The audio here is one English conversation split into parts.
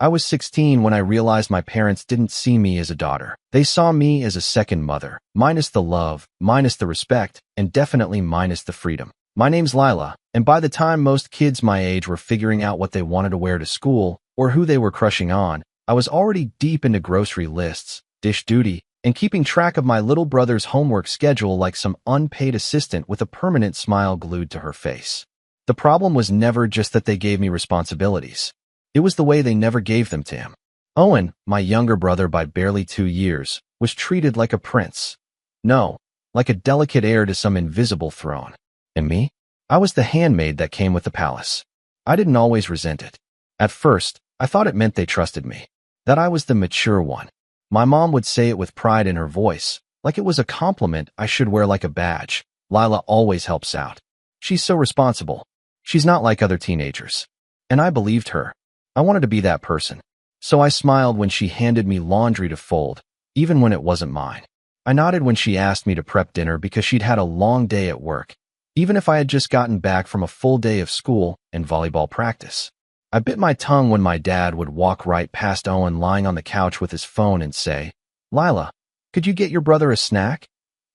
I was 16 when I realized my parents didn't see me as a daughter. They saw me as a second mother, minus the love, minus the respect, and definitely minus the freedom. My name's Lila, and by the time most kids my age were figuring out what they wanted to wear to school or who they were crushing on, I was already deep into grocery lists, dish duty, and keeping track of my little brother's homework schedule like some unpaid assistant with a permanent smile glued to her face. The problem was never just that they gave me responsibilities. It was the way they never gave them to him. Owen, my younger brother by barely 2 years, was treated like a prince. No, like a delicate heir to some invisible throne. And me? I was the handmaid that came with the palace. I didn't always resent it. At first, I thought it meant they trusted me, that I was the mature one. My mom would say it with pride in her voice, like it was a compliment I should wear like a badge. Lila always helps out. She's so responsible. She's not like other teenagers. And I believed her. I wanted to be that person. So I smiled when she handed me laundry to fold, even when it wasn't mine. I nodded when she asked me to prep dinner because she'd had a long day at work, even if I had just gotten back from a full day of school and volleyball practice. I bit my tongue when my dad would walk right past Owen lying on the couch with his phone and say, "Lila, could you get your brother a snack?"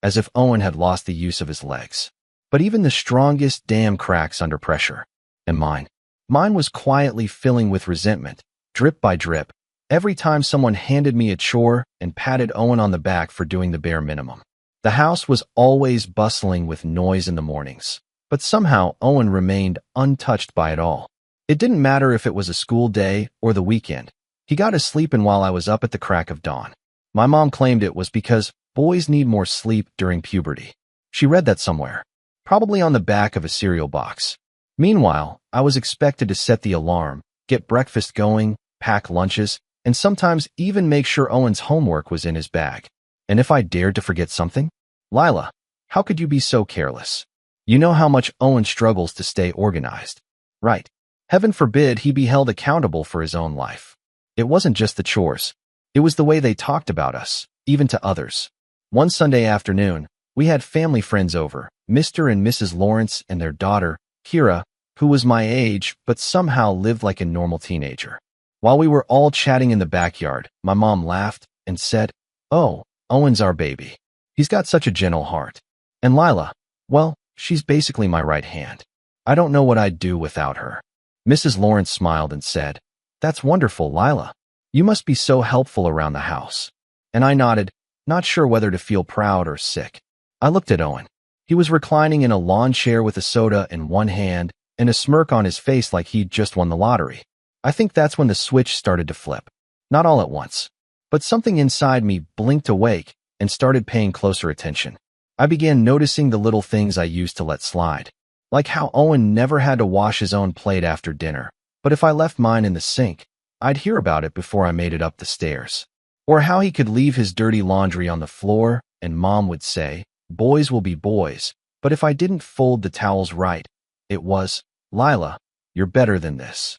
As if Owen had lost the use of his legs. But even the strongest dam cracks under pressure. And mine was quietly filling with resentment, drip by drip, every time someone handed me a chore and patted Owen on the back for doing the bare minimum. The house was always bustling with noise in the mornings, but somehow Owen remained untouched by it all. It didn't matter if it was a school day or the weekend. He got his sleep in while I was up at the crack of dawn. My mom claimed it was because boys need more sleep during puberty. She read that somewhere, probably on the back of a cereal box. Meanwhile, I was expected to set the alarm, get breakfast going, pack lunches, and sometimes even make sure Owen's homework was in his bag. And if I dared to forget something? Lila, how could you be so careless? You know how much Owen struggles to stay organized. Right. Heaven forbid he be held accountable for his own life. It wasn't just the chores. It was the way they talked about us, even to others. One Sunday afternoon, we had family friends over, Mr. and Mrs. Lawrence and their daughter, Kira, who was my age but somehow lived like a normal teenager. While we were all chatting in the backyard, my mom laughed and said, "Oh, Owen's our baby. He's got such a gentle heart. And Lila, well, she's basically my right hand. I don't know what I'd do without her." Mrs. Lawrence smiled and said, "That's wonderful, Lila. You must be so helpful around the house." And I nodded, not sure whether to feel proud or sick. I looked at Owen. He was reclining in a lawn chair with a soda in one hand and a smirk on his face like he'd just won the lottery. I think that's when the switch started to flip. Not all at once, but something inside me blinked awake and started paying closer attention. I began noticing the little things I used to let slide. Like how Owen never had to wash his own plate after dinner, but if I left mine in the sink, I'd hear about it before I made it up the stairs. Or how he could leave his dirty laundry on the floor and Mom would say, "Boys will be boys," but if I didn't fold the towels right, it was, "Lila, you're better than this."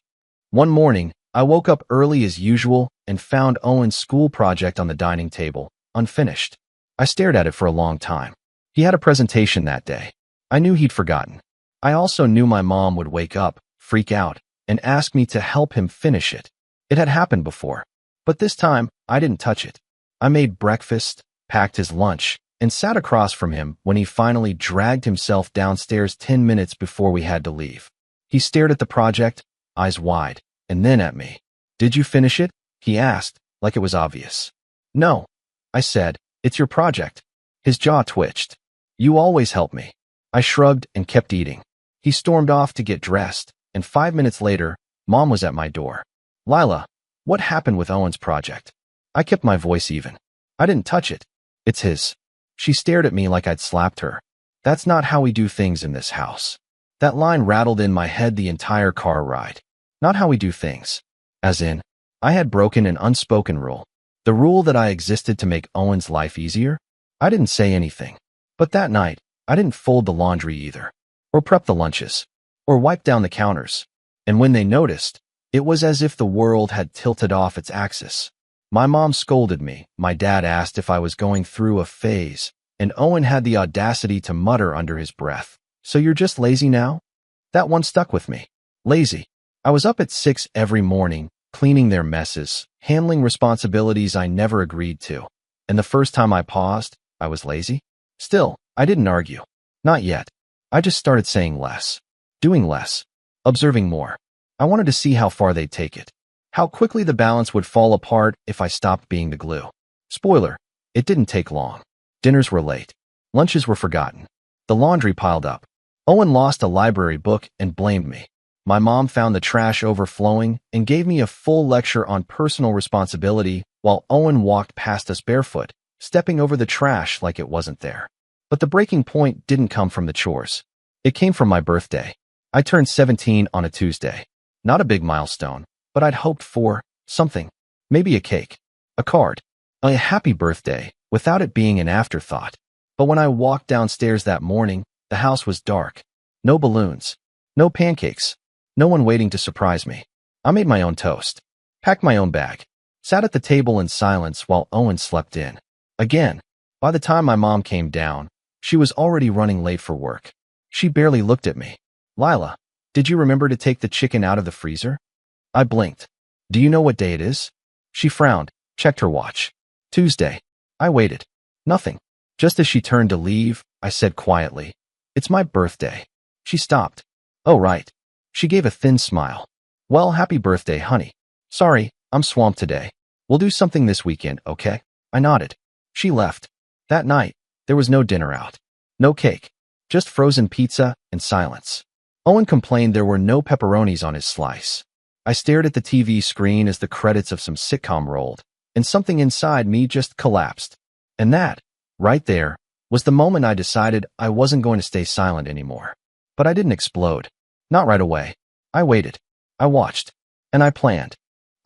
One morning, I woke up early as usual and found Owen's school project on the dining table, unfinished. I stared at it for a long time. He had a presentation that day. I knew he'd forgotten. I also knew my mom would wake up, freak out, and ask me to help him finish it. It had happened before, but this time I didn't touch it. I made breakfast, packed his lunch, and sat across from him when he finally dragged himself downstairs 10 minutes before we had to leave. He stared at the project, eyes wide, and then at me. "Did you finish it?" he asked, like it was obvious. "No," I said, "it's your project." His jaw twitched. "You always help me." I shrugged and kept eating. He stormed off to get dressed, and 5 minutes later, Mom was at my door. "Lila, what happened with Owen's project?" I kept my voice even. "I didn't touch it. It's his." She stared at me like I'd slapped her. "That's not how we do things in this house." That line rattled in my head the entire car ride. Not how we do things. As in, I had broken an unspoken rule. The rule that I existed to make Owen's life easier. I didn't say anything. But that night, I didn't fold the laundry either. Or prep the lunches. Or wipe down the counters. And when they noticed, it was as if the world had tilted off its axis. My mom scolded me, my dad asked if I was going through a phase, and Owen had the audacity to mutter under his breath, "So you're just lazy now?" That one stuck with me. Lazy. I was up at 6 every morning, cleaning their messes, handling responsibilities I never agreed to. And the first time I paused, I was lazy. Still, I didn't argue. Not yet. I just started saying less, doing less, observing more. I wanted to see how far they'd take it, how quickly the balance would fall apart if I stopped being the glue. Spoiler, it didn't take long. Dinners were late. Lunches were forgotten. The laundry piled up. Owen lost a library book and blamed me. My mom found the trash overflowing and gave me a full lecture on personal responsibility while Owen walked past us barefoot, stepping over the trash like it wasn't there. But the breaking point didn't come from the chores. It came from my birthday. I turned 17 on a Tuesday. Not a big milestone, but I'd hoped for something. Maybe a cake, a card, a happy birthday, without it being an afterthought. But when I walked downstairs that morning, the house was dark. No balloons, no pancakes, no one waiting to surprise me. I made my own toast, packed my own bag, sat at the table in silence while Owen slept in. Again, by the time my mom came down, she was already running late for work. She barely looked at me. "Lila, did you remember to take the chicken out of the freezer?" I blinked. "Do you know what day it is?" She frowned, checked her watch. "Tuesday." I waited. Nothing. Just as she turned to leave, I said quietly, "It's my birthday." She stopped. "Oh, right." She gave a thin smile. "Well, happy birthday, honey. Sorry, I'm swamped today. We'll do something this weekend, okay?" I nodded. She left. That night, there was no dinner out. No cake. Just frozen pizza and silence. Owen complained there were no pepperonis on his slice. I stared at the TV screen as the credits of some sitcom rolled, and something inside me just collapsed. And that, right there, was the moment I decided I wasn't going to stay silent anymore. But I didn't explode. Not right away. I waited. I watched. And I planned.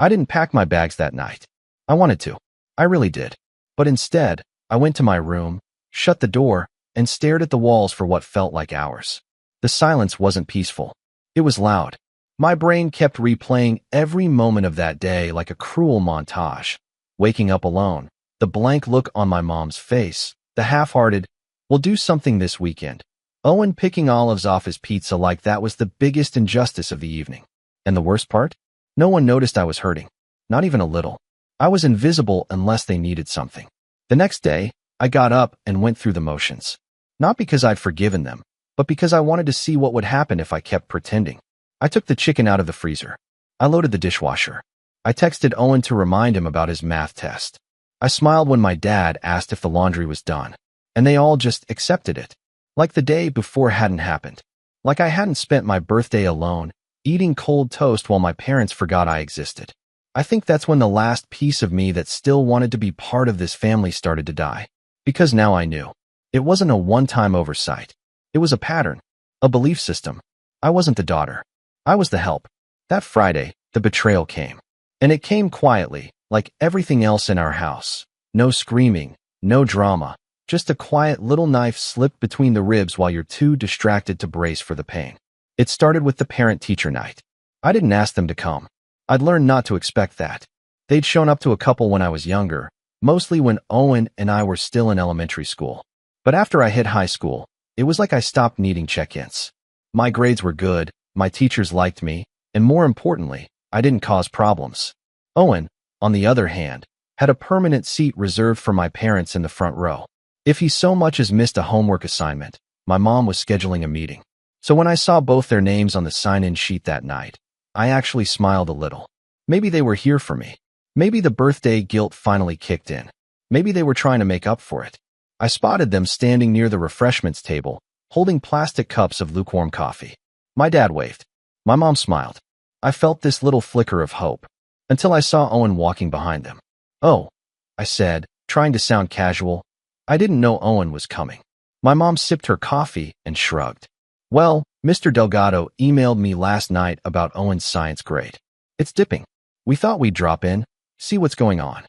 I didn't pack my bags that night. I wanted to. I really did. But instead, I went to my room, shut the door, and stared at the walls for what felt like hours. The silence wasn't peaceful. It was loud. My brain kept replaying every moment of that day like a cruel montage. Waking up alone, the blank look on my mom's face, the half-hearted, "We'll do something this weekend." Owen picking olives off his pizza like that was the biggest injustice of the evening. And the worst part? No one noticed I was hurting. Not even a little. I was invisible unless they needed something. The next day, I got up and went through the motions. Not because I'd forgiven them, but because I wanted to see what would happen if I kept pretending. I took the chicken out of the freezer. I loaded the dishwasher. I texted Owen to remind him about his math test. I smiled when my dad asked if the laundry was done, and they all just accepted it. Like the day before hadn't happened. Like I hadn't spent my birthday alone, eating cold toast while my parents forgot I existed. I think that's when the last piece of me that still wanted to be part of this family started to die. Because now I knew. It wasn't a one-time oversight. It was a pattern, a belief system. I wasn't the daughter. I was the help. That Friday, the betrayal came. And it came quietly, like everything else in our house. No screaming, no drama. Just a quiet little knife slipped between the ribs while you're too distracted to brace for the pain. It started with the parent-teacher night. I didn't ask them to come. I'd learned not to expect that. They'd shown up to a couple when I was younger, mostly when Owen and I were still in elementary school. But after I hit high school, it was like I stopped needing check-ins. My grades were good, my teachers liked me, and more importantly, I didn't cause problems. Owen, on the other hand, had a permanent seat reserved for my parents in the front row. If he so much as missed a homework assignment, my mom was scheduling a meeting. So when I saw both their names on the sign-in sheet that night, I actually smiled a little. Maybe they were here for me. Maybe the birthday guilt finally kicked in. Maybe they were trying to make up for it. I spotted them standing near the refreshments table, holding plastic cups of lukewarm coffee. My dad waved. My mom smiled. I felt this little flicker of hope, until I saw Owen walking behind them. "Oh," I said, trying to sound casual. I didn't know Owen was coming. My mom sipped her coffee and shrugged. "Well, Mr. Delgado emailed me last night about Owen's science grade. It's dipping. We thought we'd drop in, see what's going on."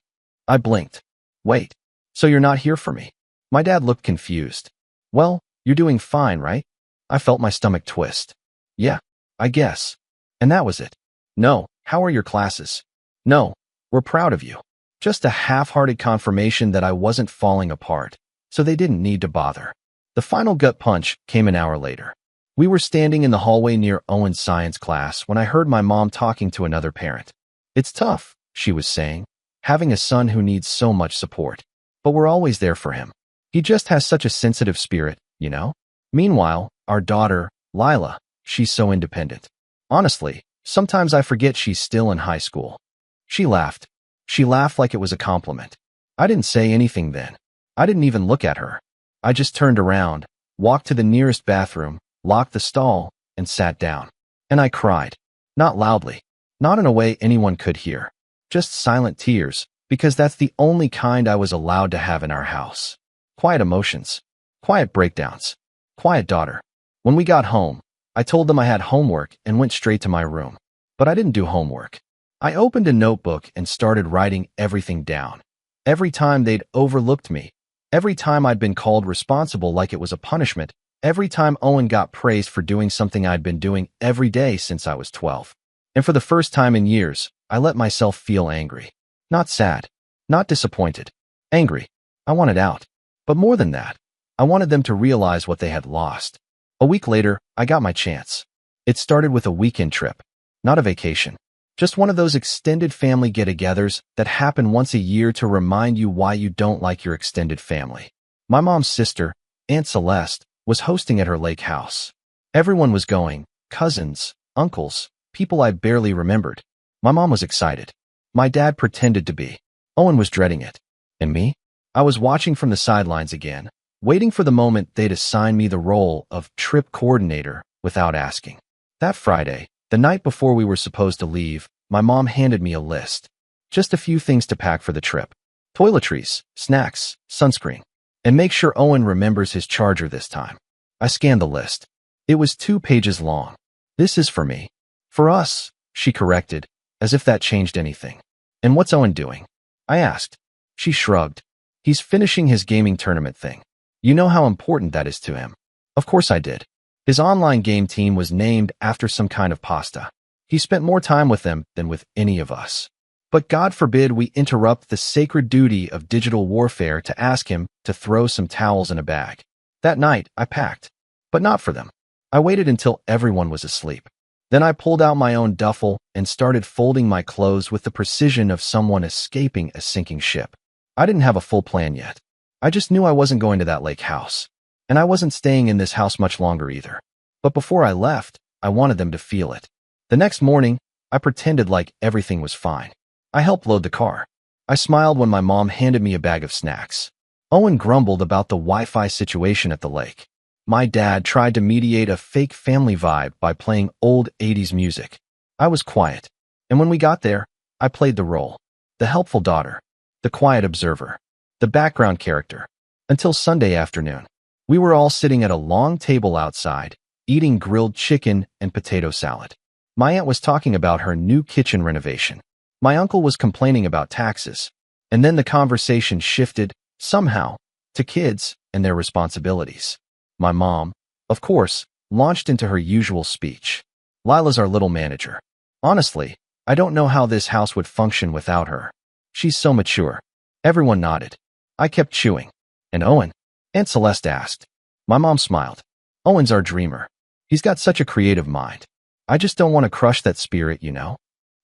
I blinked. "Wait, so you're not here for me?" My dad looked confused. "Well, you're doing fine, right?" I felt my stomach twist. "Yeah, I guess." And that was it. "No, how are your classes?" "No, we're proud of you." Just a half-hearted confirmation that I wasn't falling apart, so they didn't need to bother. The final gut punch came an hour later. We were standing in the hallway near Owen's science class when I heard my mom talking to another parent. It's tough, she was saying, having a son who needs so much support. But we're always there for him. He just has such a sensitive spirit, you know? Meanwhile, our daughter, Lila, she's so independent. Honestly, sometimes I forget she's still in high school. She laughed. She laughed like it was a compliment. I didn't say anything then. I didn't even look at her. I just turned around, walked to the nearest bathroom, locked the stall, and sat down. And I cried. Not loudly. Not in a way anyone could hear. Just silent tears, because that's the only kind I was allowed to have in our house. Quiet emotions. Quiet breakdowns. Quiet daughter. When we got home, I told them I had homework and went straight to my room. But I didn't do homework. I opened a notebook and started writing everything down. Every time they'd overlooked me, every time I'd been called responsible like it was a punishment, every time Owen got praised for doing something I'd been doing every day since I was 12. And for the first time in years, I let myself feel angry. Not sad. Not disappointed. Angry. I wanted out. But more than that, I wanted them to realize what they had lost. A week later, I got my chance. It started with a weekend trip. Not a vacation. Just one of those extended family get-togethers that happen once a year to remind you why you don't like your extended family. My mom's sister, Aunt Celeste, was hosting at her lake house. Everyone was going, cousins, uncles, people I barely remembered. My mom was excited. My dad pretended to be. Owen was dreading it. And me? I was watching from the sidelines again, waiting for the moment they'd assign me the role of trip coordinator without asking. That Friday, the night before we were supposed to leave, my mom handed me a list. Just a few things to pack for the trip. Toiletries, snacks, sunscreen. And make sure Owen remembers his charger this time. I scanned the list. It was 2 pages long. This is for me. For us, she corrected, as if that changed anything. And what's Owen doing? I asked. She shrugged. He's finishing his gaming tournament thing. You know how important that is to him. Of course I did. His online game team was named after some kind of pasta. He spent more time with them than with any of us. But God forbid we interrupt the sacred duty of digital warfare to ask him to throw some towels in a bag. That night, I packed. But not for them. I waited until everyone was asleep. Then I pulled out my own duffel and started folding my clothes with the precision of someone escaping a sinking ship. I didn't have a full plan yet. I just knew I wasn't going to that lake house. And I wasn't staying in this house much longer either. But before I left, I wanted them to feel it. The next morning, I pretended like everything was fine. I helped load the car. I smiled when my mom handed me a bag of snacks. Owen grumbled about the Wi-Fi situation at the lake. My dad tried to mediate a fake family vibe by playing old 80s music. I was quiet. And when we got there, I played the role. The helpful daughter. The quiet observer. The background character. Until Sunday afternoon. We were all sitting at a long table outside, eating grilled chicken and potato salad. My aunt was talking about her new kitchen renovation. My uncle was complaining about taxes. And then the conversation shifted, somehow, to kids and their responsibilities. My mom, of course, launched into her usual speech. Lila's our little manager. Honestly, I don't know how this house would function without her. She's so mature. Everyone nodded. I kept chewing. And Owen? Aunt Celeste asked. My mom smiled. Owen's our dreamer. He's got such a creative mind. I just don't want to crush that spirit, you know?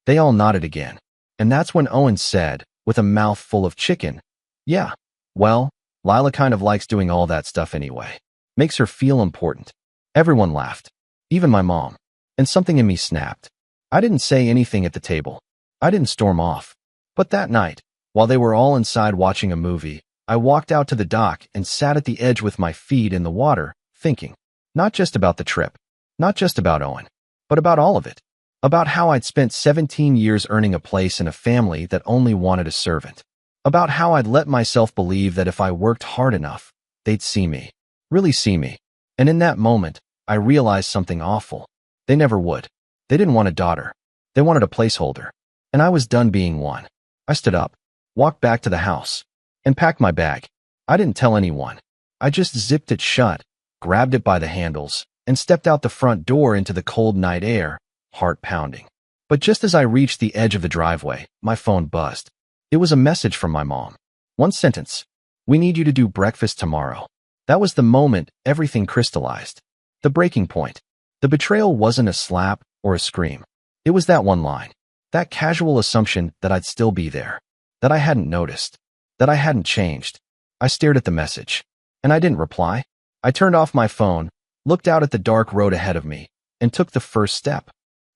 They all nodded again. And that's when Owen said, with a mouth full of chicken, yeah, well, Lila kind of likes doing all that stuff anyway. Makes her feel important. Everyone laughed. Even my mom. And something in me snapped. I didn't say anything at the table. I didn't storm off. But that night, while they were all inside watching a movie, I walked out to the dock and sat at the edge with my feet in the water, thinking. Not just about the trip. Not just about Owen. But about all of it. About how I'd spent 17 years earning a place in a family that only wanted a servant. About how I'd let myself believe that if I worked hard enough, they'd see me. Really see me. And in that moment, I realized something awful. They never would. They didn't want a daughter. They wanted a placeholder. And I was done being one. I stood up, walked back to the house, and packed my bag. I didn't tell anyone. I just zipped it shut, grabbed it by the handles, and stepped out the front door into the cold night air, heart pounding. But just as I reached the edge of the driveway, my phone buzzed. It was a message from my mom. One sentence. We need you to do breakfast tomorrow. That was the moment everything crystallized. The breaking point. The betrayal wasn't a slap or a scream. It was that one line. That casual assumption that I'd still be there, that I hadn't noticed, that I hadn't changed. I stared at the message, and I didn't reply. I turned off my phone, looked out at the dark road ahead of me, and took the first step.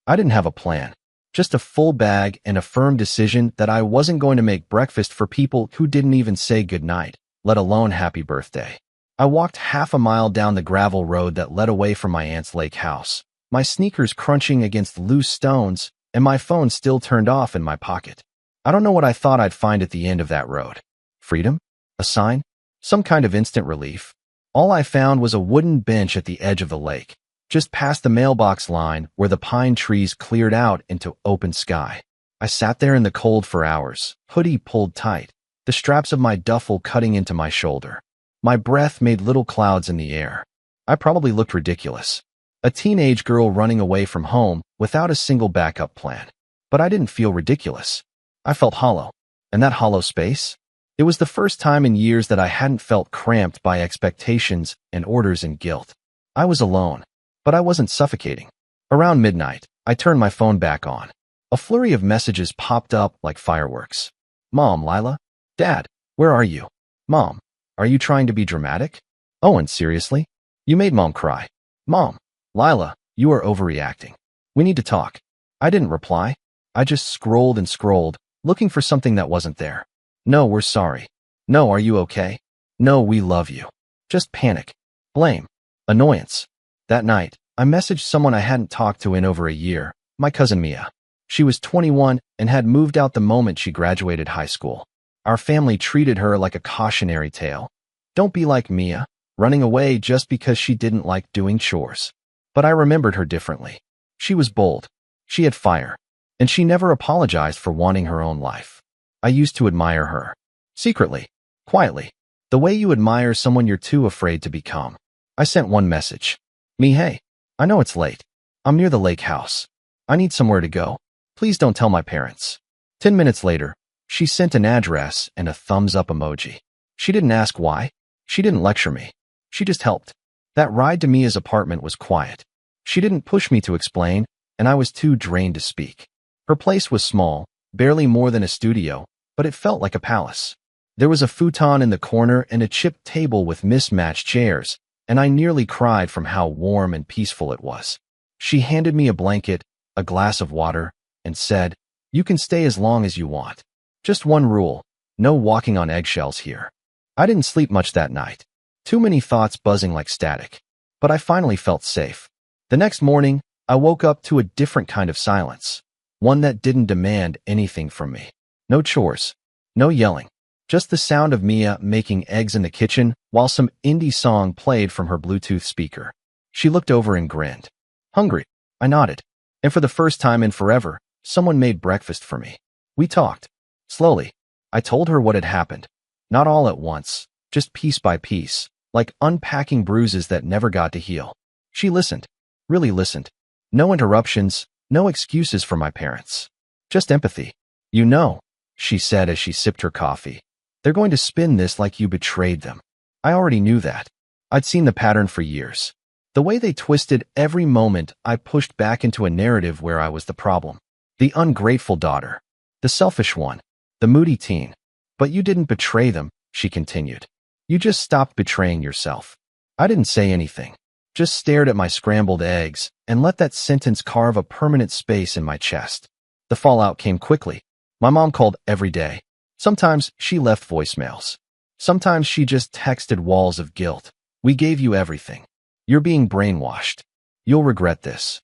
I didn't have a plan, just a full bag and a firm decision that I wasn't going to make breakfast for people who didn't even say goodnight, let alone happy birthday. I walked half a mile down the gravel road that led away from my aunt's lake house, my sneakers crunching against loose stones, and my phone still turned off in my pocket. I don't know what I thought I'd find at the end of that road. Freedom? A sign? Some kind of instant relief? All I found was a wooden bench at the edge of the lake, just past the mailbox line where the pine trees cleared out into open sky. I sat there in the cold for hours, hoodie pulled tight, the straps of my duffel cutting into my shoulder. My breath made little clouds in the air. I probably looked ridiculous. A teenage girl running away from home without a single backup plan. But I didn't feel ridiculous. I felt hollow. And that hollow space? It was the first time in years that I hadn't felt cramped by expectations and orders and guilt. I was alone, but I wasn't suffocating. Around midnight, I turned my phone back on. A flurry of messages popped up like fireworks. Mom, Lila? Dad, where are you? Mom, are you trying to be dramatic? Owen, seriously? You made Mom cry. Mom, Lila, you are overreacting. We need to talk. I didn't reply. I just scrolled and scrolled, looking for something that wasn't there. No, we're sorry. No, are you okay? No, we love you. Just panic. Blame. Annoyance. That night, I messaged someone I hadn't talked to in over a year, my cousin Mia. She was 21 and had moved out the moment she graduated high school. Our family treated her like a cautionary tale. Don't be like Mia, running away just because she didn't like doing chores. But I remembered her differently. She was bold. She had fire. And she never apologized for wanting her own life. I used to admire her. Secretly. Quietly. The way you admire someone you're too afraid to become. I sent one message. Me, hey. I know it's late. I'm near the lake house. I need somewhere to go. Please don't tell my parents. 10 minutes later, she sent an address and a thumbs up emoji. She didn't ask why. She didn't lecture me. She just helped. That ride to Mia's apartment was quiet. She didn't push me to explain, and I was too drained to speak. Her place was small, barely more than a studio, but it felt like a palace. There was a futon in the corner and a chipped table with mismatched chairs, and I nearly cried from how warm and peaceful it was. She handed me a blanket, a glass of water, and said, "You can stay as long as you want. Just one rule, no walking on eggshells here." I didn't sleep much that night. Too many thoughts buzzing like static. But I finally felt safe. The next morning, I woke up to a different kind of silence. One that didn't demand anything from me. No chores. No yelling. Just the sound of Mia making eggs in the kitchen while some indie song played from her Bluetooth speaker. She looked over and grinned. Hungry? I nodded. And for the first time in forever, someone made breakfast for me. We talked. Slowly. I told her what had happened. Not all at once, just piece by piece, like unpacking bruises that never got to heal. She listened. Really listened. No interruptions, no excuses from my parents. Just empathy. You know, she said as she sipped her coffee. They're going to spin this like you betrayed them. I already knew that. I'd seen the pattern for years. The way they twisted every moment I pushed back into a narrative where I was the problem. The ungrateful daughter. The selfish one. The moody teen. But you didn't betray them, she continued. You just stopped betraying yourself. I didn't say anything. Just stared at my scrambled eggs and let that sentence carve a permanent space in my chest. The fallout came quickly. My mom called every day. Sometimes she left voicemails. Sometimes she just texted walls of guilt. We gave you everything. You're being brainwashed. You'll regret this.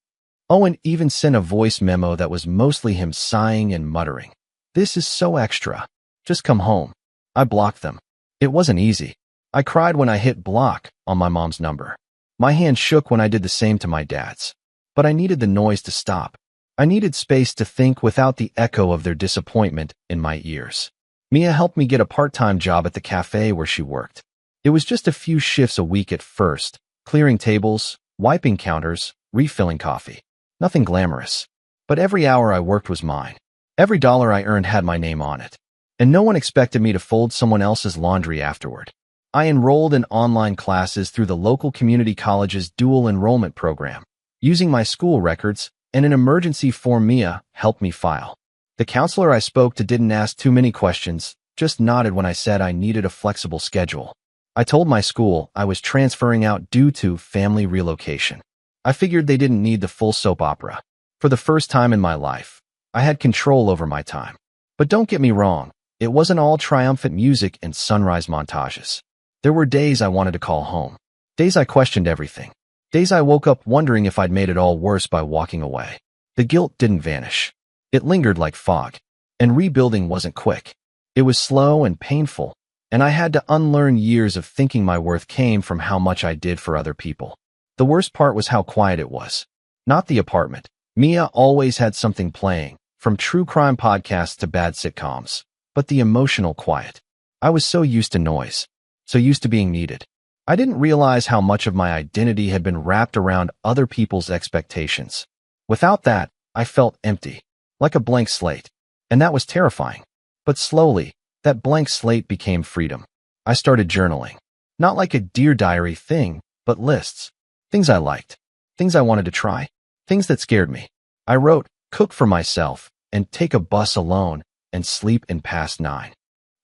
Owen even sent a voice memo that was mostly him sighing and muttering. This is so extra. Just come home. I blocked them. It wasn't easy. I cried when I hit block on my mom's number. My hand shook when I did the same to my dad's. But I needed the noise to stop. I needed space to think without the echo of their disappointment in my ears. Mia helped me get a part-time job at the cafe where she worked. It was just a few shifts a week at first, clearing tables, wiping counters, refilling coffee. Nothing glamorous. But every hour I worked was mine. Every dollar I earned had my name on it. And no one expected me to fold someone else's laundry afterward. I enrolled in online classes through the local community college's dual enrollment program. Using my school records and an emergency form Mia helped me file. The counselor I spoke to didn't ask too many questions, just nodded when I said I needed a flexible schedule. I told my school I was transferring out due to family relocation. I figured they didn't need the full soap opera. For the first time in my life, I had control over my time. But don't get me wrong, it wasn't all triumphant music and sunrise montages. There were days I wanted to call home. Days I questioned everything. Days I woke up wondering if I'd made it all worse by walking away. The guilt didn't vanish. It lingered like fog. And rebuilding wasn't quick. It was slow and painful, and I had to unlearn years of thinking my worth came from how much I did for other people. The worst part was how quiet it was. Not the apartment. Mia always had something playing, from true crime podcasts to bad sitcoms. But the emotional quiet. I was so used to noise, so used to being needed. I didn't realize how much of my identity had been wrapped around other people's expectations. Without that, I felt empty, like a blank slate. And that was terrifying. But slowly, that blank slate became freedom. I started journaling. Not like a Dear Diary thing, but lists. Things I liked. Things I wanted to try. Things that scared me. I wrote, cook for myself, and take a bus alone, and sleep in past 9.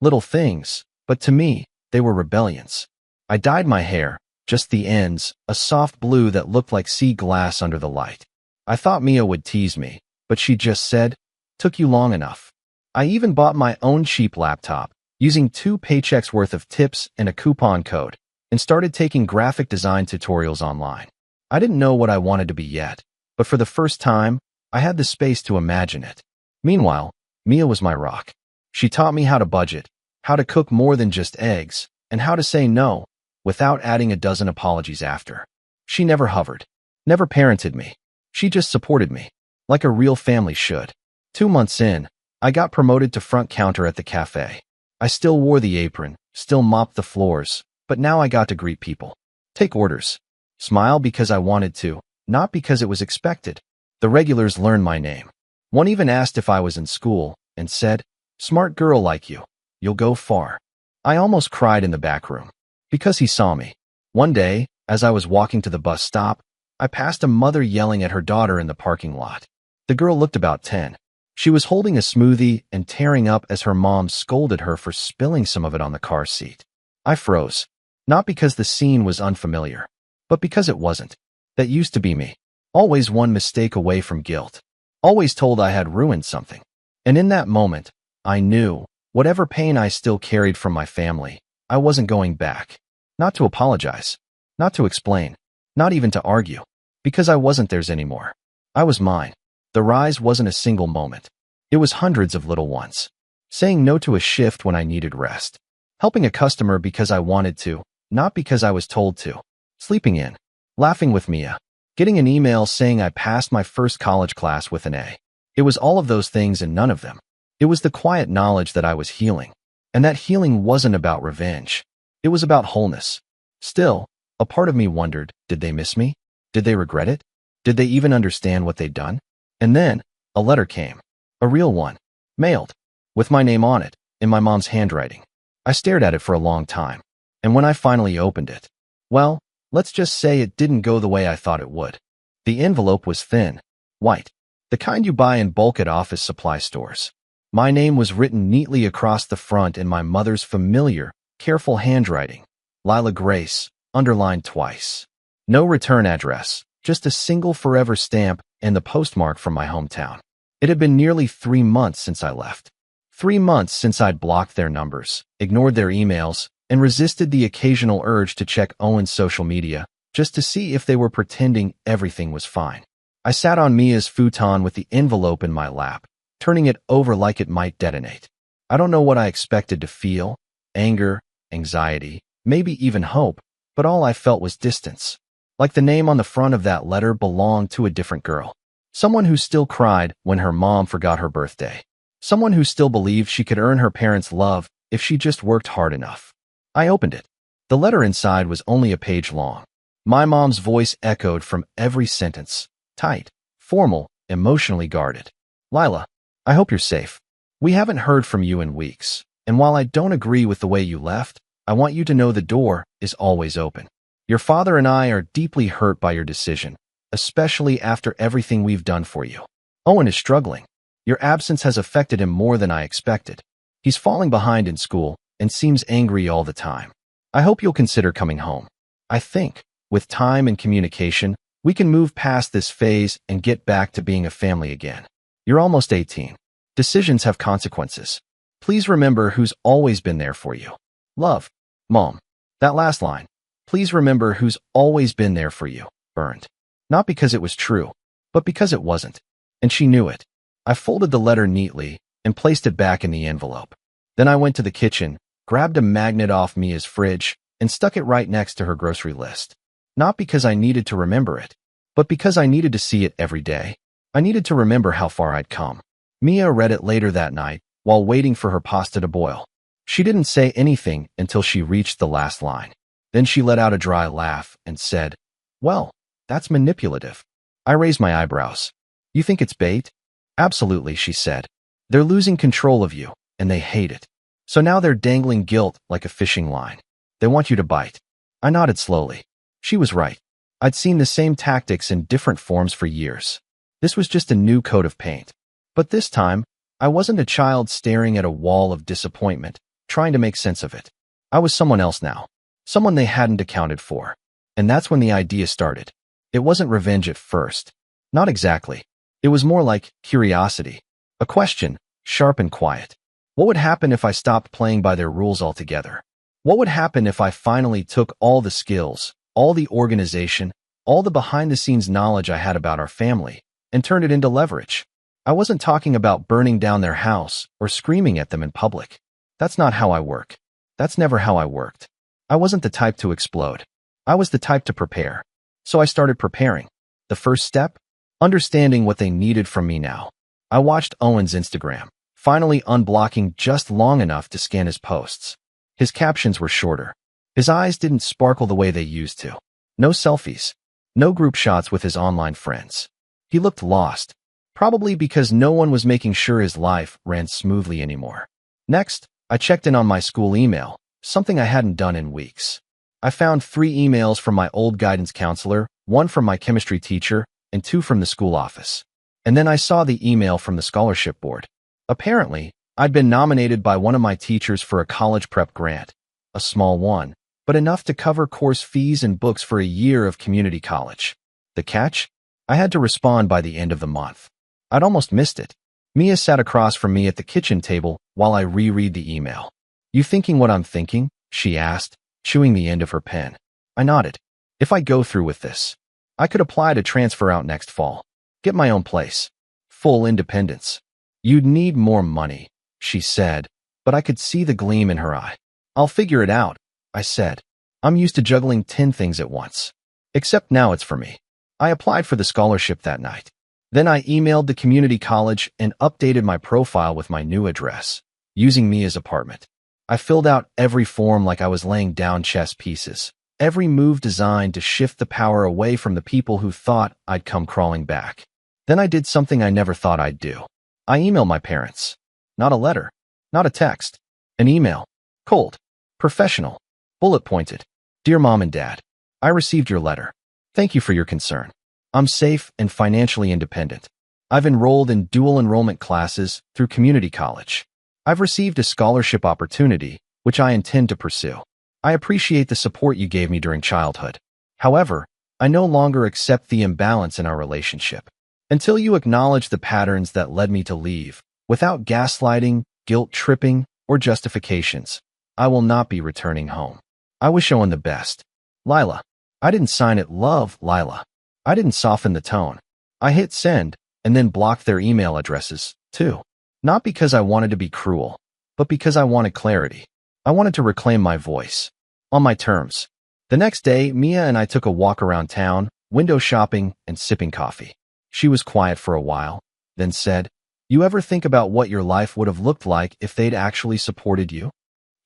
Little things, but to me, they were rebellions. I dyed my hair, just the ends, a soft blue that looked like sea glass under the light. I thought Mia would tease me, but she just said, took you long enough. I even bought my own cheap laptop, using 2 paychecks worth of tips and a coupon code, and started taking graphic design tutorials online. I didn't know what I wanted to be yet, but for the first time, I had the space to imagine it. Meanwhile, Mia was my rock. She taught me how to budget, how to cook more than just eggs, and how to say no, without adding a dozen apologies after. She never hovered, never parented me. She just supported me, like a real family should. 2 months in, I got promoted to front counter at the cafe. I still wore the apron, still mopped the floors, but now I got to greet people, take orders, smile because I wanted to, not because it was expected. The regulars learned my name. One even asked if I was in school and said, smart girl like you, you'll go far. I almost cried in the back room because he saw me. One day, as I was walking to the bus stop, I passed a mother yelling at her daughter in the parking lot. The girl looked about 10. She was holding a smoothie and tearing up as her mom scolded her for spilling some of it on the car seat. I froze, not because the scene was unfamiliar, but because it wasn't. That used to be me, always one mistake away from guilt, always told I had ruined something. And in that moment, I knew, whatever pain I still carried from my family, I wasn't going back. Not to apologize, not to explain, not even to argue, because I wasn't theirs anymore. I was mine. The rise wasn't a single moment. It was hundreds of little ones. Saying no to a shift when I needed rest. Helping a customer because I wanted to, not because I was told to. Sleeping in. Laughing with Mia. Getting an email saying I passed my first college class with an A. It was all of those things and none of them. It was the quiet knowledge that I was healing. And that healing wasn't about revenge. It was about wholeness. Still, a part of me wondered, did they miss me? Did they regret it? Did they even understand what they'd done? And then, a letter came. A real one. Mailed. With my name on it, in my mom's handwriting. I stared at it for a long time. And when I finally opened it, well, let's just say it didn't go the way I thought it would. The envelope was thin, white. The kind you buy in bulk at office supply stores. My name was written neatly across the front in my mother's familiar, careful handwriting. Lila Grace, underlined twice. No return address, just a single forever stamp and the postmark from my hometown. It had been nearly 3 months since I left. 3 months since I'd blocked their numbers, ignored their emails, and resisted the occasional urge to check Owen's social media, just to see if they were pretending everything was fine. I sat on Mia's futon with the envelope in my lap, turning it over like it might detonate. I don't know what I expected to feel, anger, anxiety, maybe even hope, but all I felt was distance. Like the name on the front of that letter belonged to a different girl. Someone who still cried when her mom forgot her birthday. Someone who still believed she could earn her parents' love if she just worked hard enough. I opened it. The letter inside was only a page long. My mom's voice echoed from every sentence. Tight, formal, emotionally guarded. Lila, I hope you're safe. We haven't heard from you in weeks, and while I don't agree with the way you left, I want you to know the door is always open. Your father and I are deeply hurt by your decision, especially after everything we've done for you. Owen is struggling. Your absence has affected him more than I expected. He's falling behind in school and seems angry all the time. I hope you'll consider coming home. I think, with time and communication, we can move past this phase and get back to being a family again. You're almost 18. Decisions have consequences. Please remember who's always been there for you. Love, Mom. That last line, please remember who's always been there for you, burned. Not because it was true, but because it wasn't. And she knew it. I folded the letter neatly and placed it back in the envelope. Then I went to the kitchen, grabbed a magnet off Mia's fridge, and stuck it right next to her grocery list. Not because I needed to remember it, but because I needed to see it every day. I needed to remember how far I'd come. Mia read it later that night while waiting for her pasta to boil. She didn't say anything until she reached the last line. Then she let out a dry laugh and said, "Well, that's manipulative." I raised my eyebrows. "You think it's bait?" "Absolutely," she said. "They're losing control of you, and they hate it. So now they're dangling guilt like a fishing line. They want you to bite." I nodded slowly. She was right. I'd seen the same tactics in different forms for years. This was just a new coat of paint. But this time, I wasn't a child staring at a wall of disappointment, trying to make sense of it. I was someone else now, someone they hadn't accounted for. And that's when the idea started. It wasn't revenge at first. Not exactly. It was more like curiosity. A question, sharp and quiet. What would happen if I stopped playing by their rules altogether? What would happen if I finally took all the skills, all the organization, all the behind-the-scenes knowledge I had about our family, and turned it into leverage? I wasn't talking about burning down their house or screaming at them in public. That's not how I work. That's never how I worked. I wasn't the type to explode. I was the type to prepare. So I started preparing. The first step? Understanding what they needed from me now. I watched Owen's Instagram, finally unblocking just long enough to scan his posts. His captions were shorter. His eyes didn't sparkle the way they used to. No selfies. No group shots with his online friends. He looked lost. Probably because no one was making sure his life ran smoothly anymore. Next, I checked in on my school email, something I hadn't done in weeks. I found 3 emails from my old guidance counselor, 1 from my chemistry teacher, and 2 from the school office. And then I saw the email from the scholarship board. Apparently, I'd been nominated by one of my teachers for a college prep grant. A small one, but enough to cover course fees and books for a year of community college. The catch? I had to respond by the end of the month. I'd almost missed it. Mia sat across from me at the kitchen table while I reread the email. "You thinking what I'm thinking?" she asked, chewing the end of her pen. I nodded. If I go through with this, I could apply to transfer out next fall. Get my own place. Full independence. "You'd need more money," she said, but I could see the gleam in her eye. "I'll figure it out," I said. I'm used to juggling 10 things at once. Except now it's for me. I applied for the scholarship that night. Then I emailed the community college and updated my profile with my new address, using Mia's apartment. I filled out every form like I was laying down chess pieces, every move designed to shift the power away from the people who thought I'd come crawling back. Then I did something I never thought I'd do. I emailed my parents. Not a letter, not a text, an email. Cold, professional, bullet-pointed. "Dear Mom and Dad, I received your letter. Thank you for your concern. I'm safe and financially independent. I've enrolled in dual enrollment classes through community college. I've received a scholarship opportunity, which I intend to pursue. I appreciate the support you gave me during childhood. However, I no longer accept the imbalance in our relationship. Until you acknowledge the patterns that led me to leave, without gaslighting, guilt-tripping, or justifications, I will not be returning home. I wish Owen the best. Lila." I didn't sign it "Love, Lila." I didn't soften the tone. I hit send and then blocked their email addresses, too. Not because I wanted to be cruel, but because I wanted clarity. I wanted to reclaim my voice. On my terms. The next day, Mia and I took a walk around town, window shopping and sipping coffee. She was quiet for a while, then said, "You ever think about what your life would have looked like if they'd actually supported you?"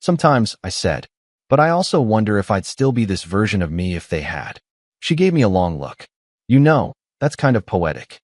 "Sometimes," I said, "but I also wonder if I'd still be this version of me if they had." She gave me a long look. "You know, that's kind of poetic."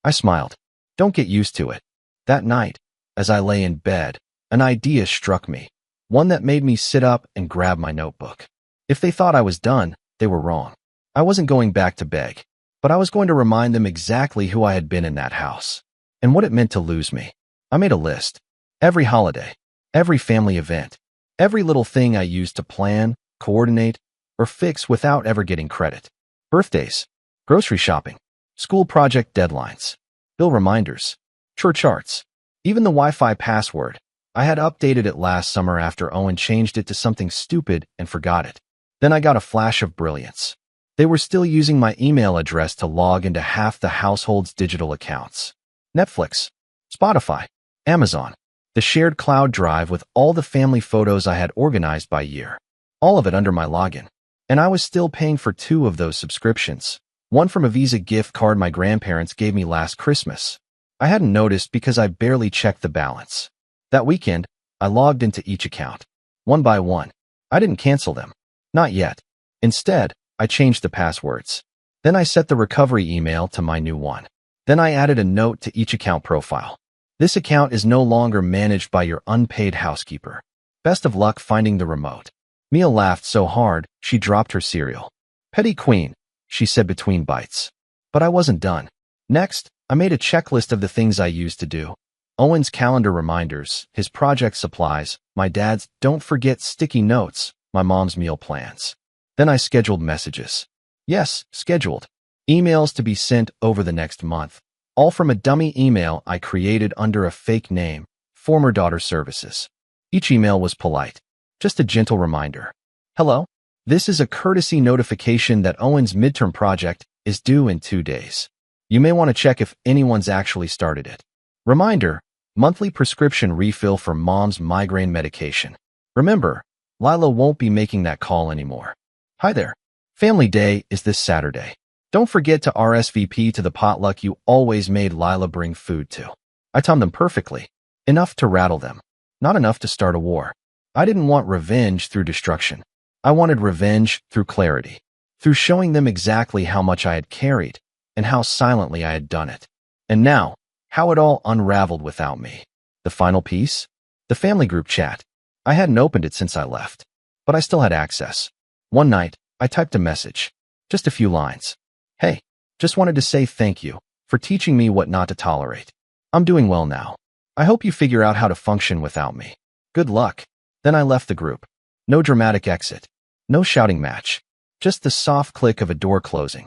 I smiled. "Don't get used to it." That night, as I lay in bed, an idea struck me, one that made me sit up and grab my notebook. If they thought I was done, they were wrong. I wasn't going back to beg, but I was going to remind them exactly who I had been in that house. and what it meant to lose me. I made a list. Every holiday, every family event, every little thing I used to plan, coordinate, or fix without ever getting credit. Birthdays, grocery shopping, school project deadlines, bill reminders, church arts, even the Wi-Fi password. I had updated it last summer after Owen changed it to something stupid and forgot it. Then I got a flash of brilliance. They were still using my email address to log into half the household's digital accounts. Netflix, Spotify, Amazon, the shared cloud drive with all the family photos I had organized by year. All of it under my login. And I was still paying for 2 of those subscriptions. One from a Visa gift card my grandparents gave me last Christmas. I hadn't noticed because I barely checked the balance. That weekend, I logged into each account, one by one. I didn't cancel them. Not yet. Instead, I changed the passwords. Then I set the recovery email to my new one. Then I added a note to each account profile. This account is no longer managed by your unpaid housekeeper. Best of luck finding the remote. Mia laughed so hard, she dropped her cereal. Petty queen, she said between bites. But I wasn't done. Next, I made a checklist of the things I used to do. Owen's calendar reminders, his project supplies, my dad's don't forget sticky notes, my mom's meal plans. Then I scheduled messages. Yes, scheduled. Emails to be sent over the next month. All from a dummy email I created under a fake name, Former Daughter Services. Each email was polite. Just a gentle reminder. Hello? This is a courtesy notification that Owen's midterm project is due in 2 days. You may want to check if anyone's actually started it. Reminder, monthly prescription refill for mom's migraine medication. Remember, Lila won't be making that call anymore. Hi there. Family Day is this Saturday. Don't forget to RSVP to the potluck you always made Lila bring food to. I timed them perfectly. Enough to rattle them. Not enough to start a war. I didn't want revenge through destruction. I wanted revenge through clarity. Through showing them exactly how much I had carried and how silently I had done it. And now, how it all unraveled without me. The final piece? The family group chat. I hadn't opened it since I left, but I still had access. One night, I typed a message. Just a few lines. Hey, just wanted to say thank you for teaching me what not to tolerate. I'm doing well now. I hope you figure out how to function without me. Good luck. Then I left the group. No dramatic exit. No shouting match. Just the soft click of a door closing.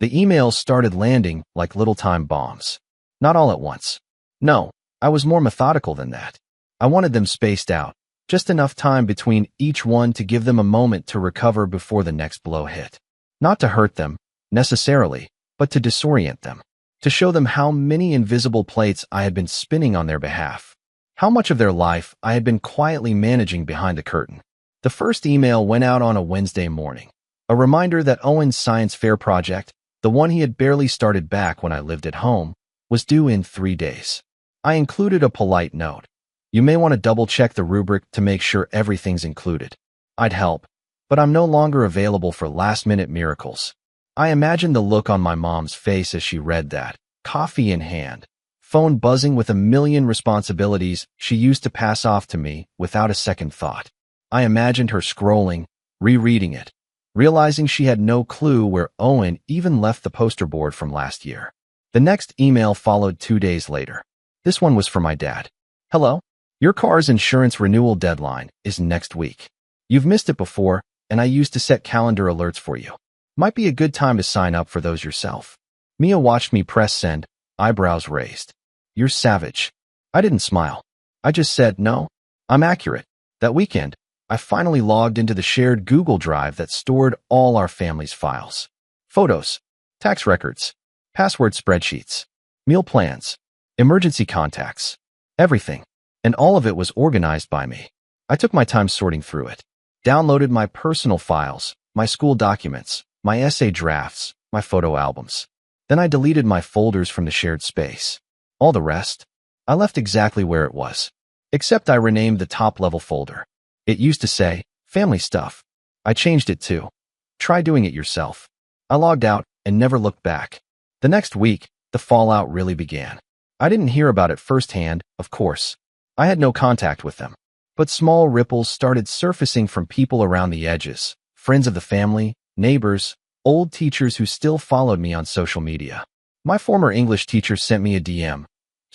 The emails started landing like little time bombs. Not all at once. No, I was more methodical than that. I wanted them spaced out. Just enough time between each one to give them a moment to recover before the next blow hit. Not to hurt them, necessarily, but to disorient them. To show them how many invisible plates I had been spinning on their behalf. How much of their life I had been quietly managing behind the curtain. The first email went out on a Wednesday morning. A reminder that Owen's science fair project, the one he had barely started back when I lived at home, was due in 3 days. I included a polite note. You may want to double-check the rubric to make sure everything's included. I'd help, but I'm no longer available for last-minute miracles. I imagined the look on my mom's face as she read that, coffee in hand, phone buzzing with a million responsibilities she used to pass off to me without a second thought. I imagined her scrolling, rereading it, realizing she had no clue where Owen even left the poster board from last year. The next email followed 2 days later. This one was for my dad. Hello? Your car's insurance renewal deadline is next week. You've missed it before, and I used to set calendar alerts for you. Might be a good time to sign up for those yourself. Mia watched me press send, eyebrows raised. You're savage. I didn't smile. I just said, no, I'm accurate. That weekend, I finally logged into the shared Google Drive that stored all our family's files. Photos, tax records, password spreadsheets, meal plans, emergency contacts, everything. And all of it was organized by me. I took my time sorting through it. Downloaded my personal files, my school documents, my essay drafts, my photo albums. Then I deleted my folders from the shared space. All the rest, I left exactly where it was. Except I renamed the top-level folder. It used to say, Family Stuff. I changed it to, Try doing it yourself. I logged out and never looked back. The next week, the fallout really began. I didn't hear about it firsthand, of course. I had no contact with them. But small ripples started surfacing from people around the edges, friends of the family, neighbors, old teachers who still followed me on social media. My former English teacher sent me a DM.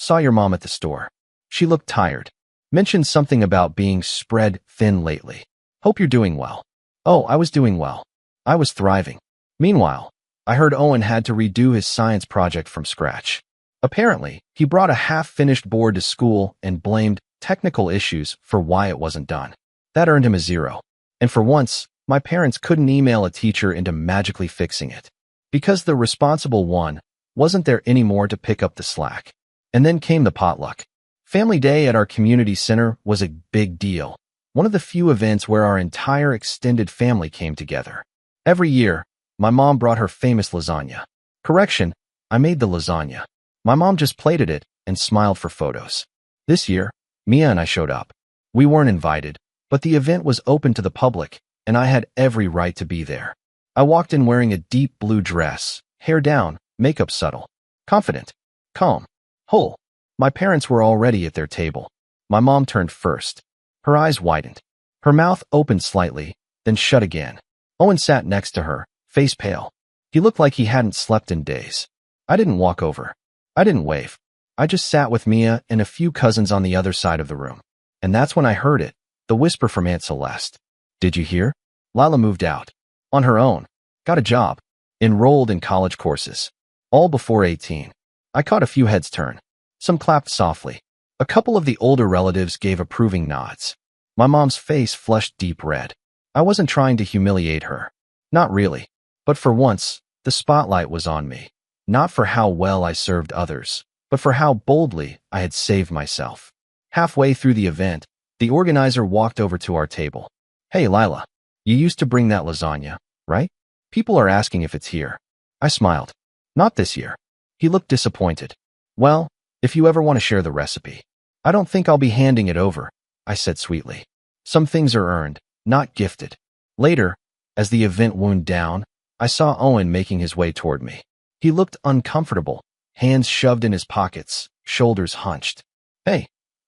Saw your mom at the store. She looked tired. Mentioned something about being spread thin lately. Hope you're doing well. Oh, I was doing well. I was thriving. Meanwhile, I heard Owen had to redo his science project from scratch. Apparently, he brought a half-finished board to school and blamed technical issues for why it wasn't done. That earned him a 0. And for once, my parents couldn't email a teacher into magically fixing it. Because the responsible one wasn't there anymore to pick up the slack. And then came the potluck. Family Day at our community center was a big deal. One of the few events where our entire extended family came together. Every year, my mom brought her famous lasagna. Correction, I made the lasagna. My mom just plated it and smiled for photos. This year, Mia and I showed up. We weren't invited, but the event was open to the public, and I had every right to be there. I walked in wearing a deep blue dress, hair down, makeup subtle, confident, calm, whole. My parents were already at their table. My mom turned first. Her eyes widened. Her mouth opened slightly, then shut again. Owen sat next to her, face pale. He looked like he hadn't slept in days. I didn't walk over. I didn't wave. I just sat with Mia and a few cousins on the other side of the room. And that's when I heard it, the whisper from Aunt Celeste. Did you hear? Lila moved out. On her own. Got a job. Enrolled in college courses. All before 18. I caught a few heads turn. Some clapped softly. A couple of the older relatives gave approving nods. My mom's face flushed deep red. I wasn't trying to humiliate her. Not really. But for once, the spotlight was on me. Not for how well I served others, but for how boldly I had saved myself. Halfway through the event, the organizer walked over to our table. Hey, Lila, you used to bring that lasagna, right? People are asking if it's here. I smiled. Not this year. He looked disappointed. Well, if you ever want to share the recipe. I don't think I'll be handing it over, I said sweetly. Some things are earned, not gifted. Later, as the event wound down, I saw Owen making his way toward me. He looked uncomfortable, hands shoved in his pockets, shoulders hunched. Hey,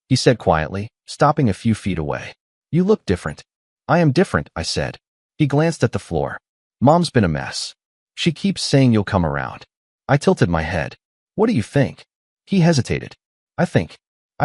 he said quietly, stopping a few feet away. You look different. I am different, I said. He glanced at the floor. Mom's been a mess. She keeps saying you'll come around. I tilted my head. What do you think? He hesitated. I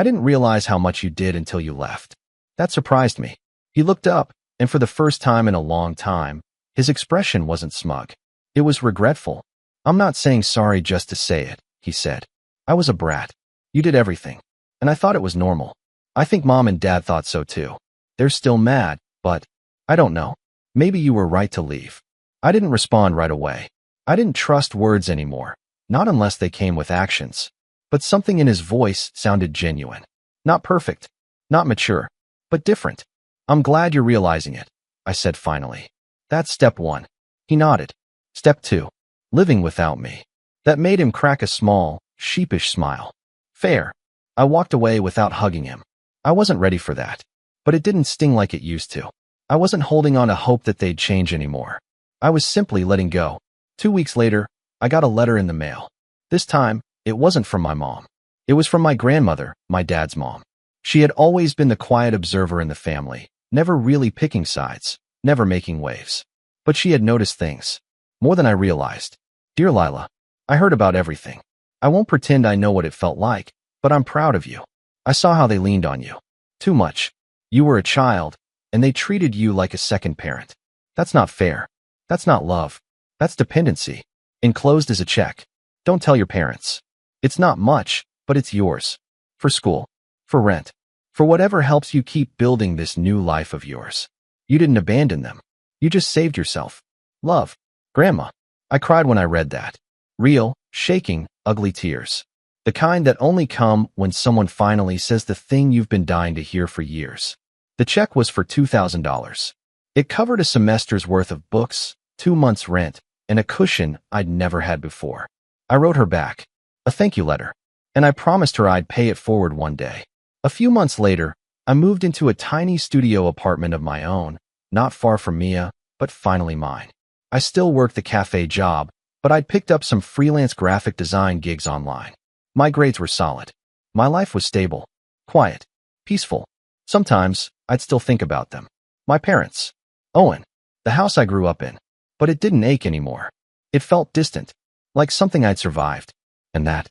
didn't realize how much you did until you left. That surprised me. He looked up, and for the first time in a long time, his expression wasn't smug. It was regretful. I'm not saying sorry just to say it, he said. I was a brat. You did everything. And I thought it was normal. I think Mom and Dad thought so too. They're still mad, but I don't know. Maybe you were right to leave. I didn't respond right away. I didn't trust words anymore, not unless they came with actions. But something in his voice sounded genuine. Not perfect, not mature, but different. I'm glad you're realizing it, I said finally. That's step 1. He nodded. Step 2. Living without me. That made him crack a small, sheepish smile. Fair. I walked away without hugging him. I wasn't ready for that. But it didn't sting like it used to. I wasn't holding on to hope that they'd change anymore. I was simply letting go. 2 weeks later, I got a letter in the mail. This time, it wasn't from my mom. It was from my grandmother, my dad's mom. She had always been the quiet observer in the family, never really picking sides, never making waves. But she had noticed things. More than I realized. Dear Lila, I heard about everything. I won't pretend I know what it felt like, but I'm proud of you. I saw how they leaned on you. Too much. You were a child, and they treated you like a second parent. That's not fair. That's not love. That's dependency. Enclosed is a check. Don't tell your parents. It's not much, but it's yours. For school. For rent. For whatever helps you keep building this new life of yours. You didn't abandon them. You just saved yourself. Love. Grandma. I cried when I read that. Real, shaking, ugly tears. The kind that only come when someone finally says the thing you've been dying to hear for years. The check was for $2,000. It covered a semester's worth of books, 2 months' rent, and a cushion I'd never had before. I wrote her back. A thank you letter. And I promised her I'd pay it forward one day. A few months later, I moved into a tiny studio apartment of my own, not far from Mia, but finally mine. I still worked the cafe job, but I'd picked up some freelance graphic design gigs online. My grades were solid. My life was stable, quiet, peaceful. Sometimes, I'd still think about them. My parents. Owen. The house I grew up in. But it didn't ache anymore. It felt distant, like something I'd survived. And that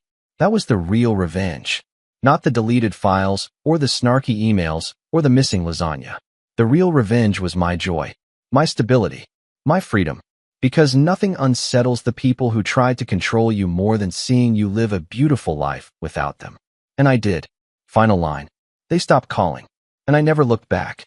was the real revenge. Not the deleted files, or the snarky emails, or the missing lasagna. The real revenge was my joy, my stability, my freedom. Because nothing unsettles the people who tried to control you more than seeing you live a beautiful life without them. And I did. Final line. They stopped calling. And I never looked back.